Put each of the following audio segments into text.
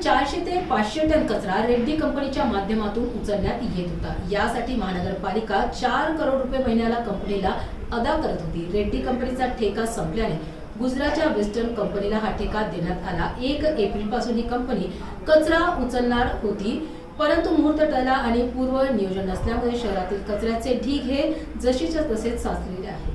400 ते 500 टन कचरा रेड्डी कंपनीच्या माध्यमातून उचलण्यात येत होता। यासाठी महानगरपालिका 4 करोड रुपये महिन्याला कंपनीला अदा करत होती। रेड्डी कंपनीचा ठेका संपल्याने गुजरातच्या वेस्टर्न कंपनीला हा ठेका देण्यात आला। 1 एप्रिल पासून ही कंपनी कचरा उचलणार होती, परंतु मुहूर्त टळला आणि पूर्व नियोजन नसल्यामुळे शहरातील कचऱ्याचे ढीग हे जशीच्या तसेच साचलेले आहेत।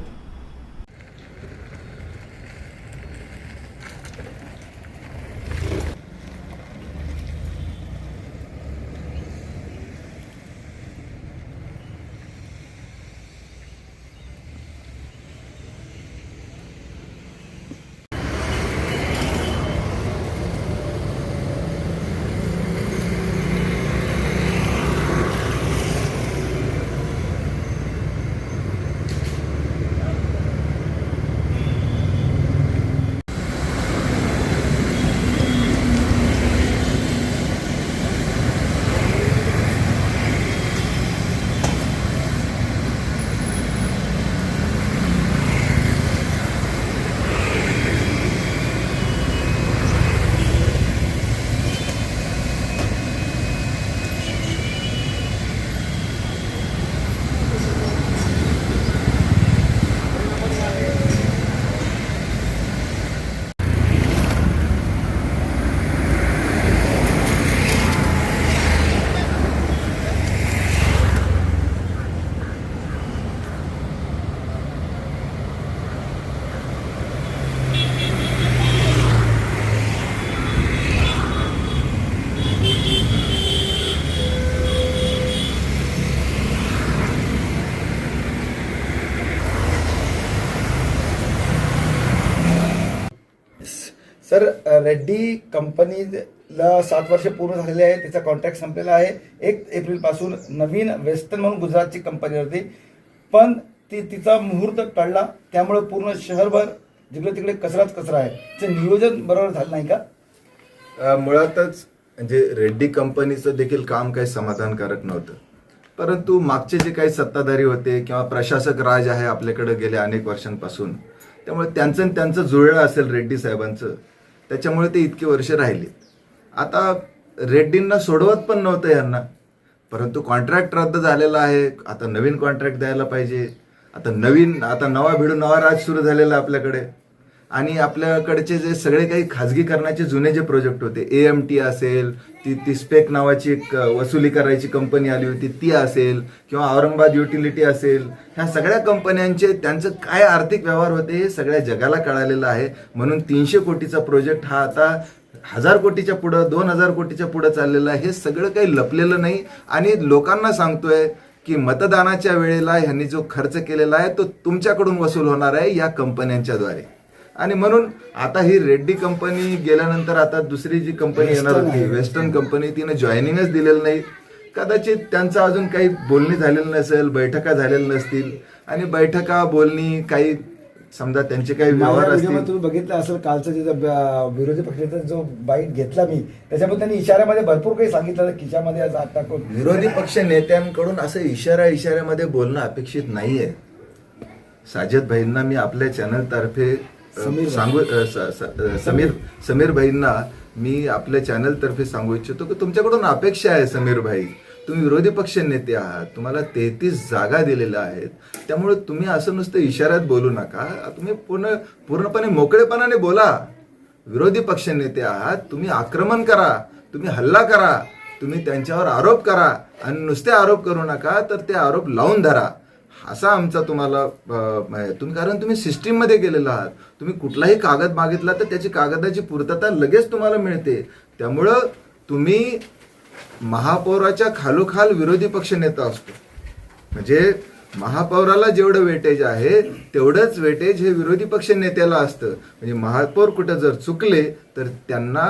सर, रेड्डी कंपनीला 7 वर्ष पूर्ण झालेले आहे। त्याचा कॉन्ट्रॅक्ट संपलेला आहे। 1 एप्रिल पासून नवीन वेस्टर्न म्हणून गुजरातची कंपनी होती, पण तिचा मुहूर्त टळला, त्यामुळे पूर्ण शहरभर जिकडे तिकडे कचराच कचरा आहे। ते नियोजन बरोबर झालं नाही का? मुळातच म्हणजे रेड्डी कंपनीचं देखील काम काही समाधानकारक नव्हतं, परंतु मागचे जे काही सत्ताधारी होते किंवा प्रशासक राज आहे आपल्याकडे गेल्या अनेक वर्षांपासून, त्यामुळे त्यांचं जुळलं असेल रेड्डी साहेबांचं, त्याच्यामुळे ते इतकी वर्ष राहिली। आता रेड्डींना सोडवत पण नव्हतं यांना, परंतु कॉन्ट्रॅक्ट रद्द झालेला आहे। आता नवीन कॉन्ट्रॅक्ट द्यायला पाहिजे। आता नवा भिडू नवा राज सुरू झालेला आपल्याकडे, आणि आपल्याकडचे जे सगळे काही खाजगीकरणाचे जुने जे प्रोजेक्ट होते, AMT असेल, ती स्पेक नावाची एक वसुली करायची कंपनी आली होती ती असेल, किंवा औरंगाबाद युटिलिटी असेल, ह्या सगळ्या कंपन्यांचे त्यांचं काय आर्थिक व्यवहार होते हे सगळ्या जगाला कळालेलं आहे। म्हणून 300 कोटीचा प्रोजेक्ट हा आता 1000 कोटीच्या पुढं, 2000 कोटीच्या पुढं चाललेला आहे। हे सगळं काही लपलेलं नाही, आणि लोकांना सांगतोय की मतदानाच्या वेळेला ह्यांनी जो खर्च केलेला आहे तो तुमच्याकडून वसूल होणार आहे या कंपन्यांच्या द्वारे। आणि म्हणून आता ही रेड्डी कंपनी गेल्यानंतर आता दुसरी जी कंपनी येणार होती वेस्टर्न कंपनी, तिने जॉईनिंगच दिलेलं नाही। कदाचित त्यांचं अजून काही बोलणी झालेलं नसेल, बैठका झालेल्या नसतील, आणि बैठका बोलणी काही समजा त्यांचे काही व्यवहार असतील। तुम्ही बघितलं असेल कालचा विरोधी पक्षाचा जो बाईट घेतला मी, त्याच्यामध्ये त्यांनी इशाऱ्यामध्ये भरपूर काही सांगितलं, खिशामध्ये हात टाकून। विरोधी पक्ष नेत्यांकडून असं इशाऱ्यामध्ये बोलणं अपेक्षित नाहीये। साजिद भाईंना मी आपल्या चॅनल तर्फे समीर भाईंना मी आपल्या चॅनल तर्फे सांगू इच्छितो की तुमच्याकडून अपेक्षा आहे समीर भाई, तुम्ही विरोधी पक्ष नेते आहात, तुम्हाला 33 जागा दिलेल्या आहेत, त्यामुळे तुम्ही असं नुसतं इशाऱ्यात बोलू नका, तुम्ही पूर्णपणे मोकळेपणाने बोला। विरोधी पक्ष नेते आहात, तुम्ही आक्रमण करा, तुम्ही हल्ला करा, तुम्ही त्यांच्यावर आरोप करा, आणि नुसते आरोप करू नका, तर ते आरोप लावून धरा, असा आमचा तुम्हाला कारण तुम्ही सिस्टीममध्ये गेलेला आहात। तुम्ही कुठलाही कागद मागितला तर त्याची कागदाची पूर्तता लगेच तुम्हाला मिळते। त्यामुळं तुम्ही महापौराच्या खालोखाल विरोधी पक्ष नेता असतो, म्हणजे महापौराला जेवढं वेटेज आहे तेवढंच वेटेज हे विरोधी पक्ष नेत्याला असतं। म्हणजे महापौर कुठं जर चुकले तर त्यांना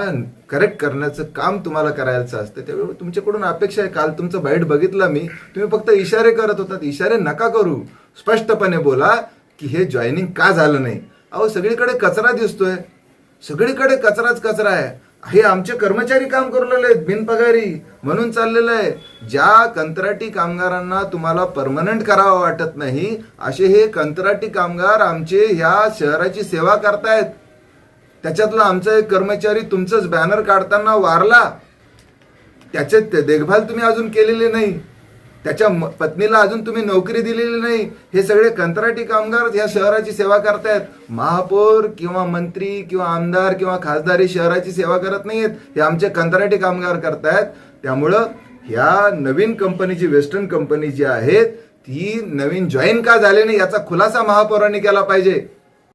करेक्ट करण्याचं काम तुम्हाला करायचं असतं। त्यामुळे तुमच्याकडून अपेक्षा आहे, काल तुमचं बाईट बघितला मी, तुम्ही फक्त इशारे करत होतात। इशारे नका करू, स्पष्टपणे बोला की हे जॉईनिंग का झालं नाही। अहो सगळीकडे कचरा दिसतोय, सगळीकडे कचराच कचरा आहे। हे आमचे कर्मचारी काम करू लागले बिनपगारी म्हणून चाललेलं आहे। ज्या कंत्राटी कामगारांना तुम्हाला परमनंट करावं वाटत नाही, असे हे कंत्राटी कामगार आमचे ह्या शहराची सेवा करतायत। त्याच्यातला आमचा एक कर्मचारी तुमचंच बॅनर काढताना वारला, त्याचे देखभाल तुम्ही अजून केलेली नाही, त्याच्या पत्नीला अजून तुम्ही नोकरी दिलेली नाही. हे सगळे कंत्राटी कामगार या शहराची सेवा करतायत. महापौर किंवा मंत्री किंवा आमदार किंवा खासदार शहराची सेवा करत नाहीत, हे आमचे कंत्राटी कामगार करतायत. त्यामुळं ह्या नवीन कंपनीची, वेस्टर्न कंपनी जी आहे ती नवीन जॉईन का झाली नाही याचा खुलासा महापौरांनी केला पाहिजे.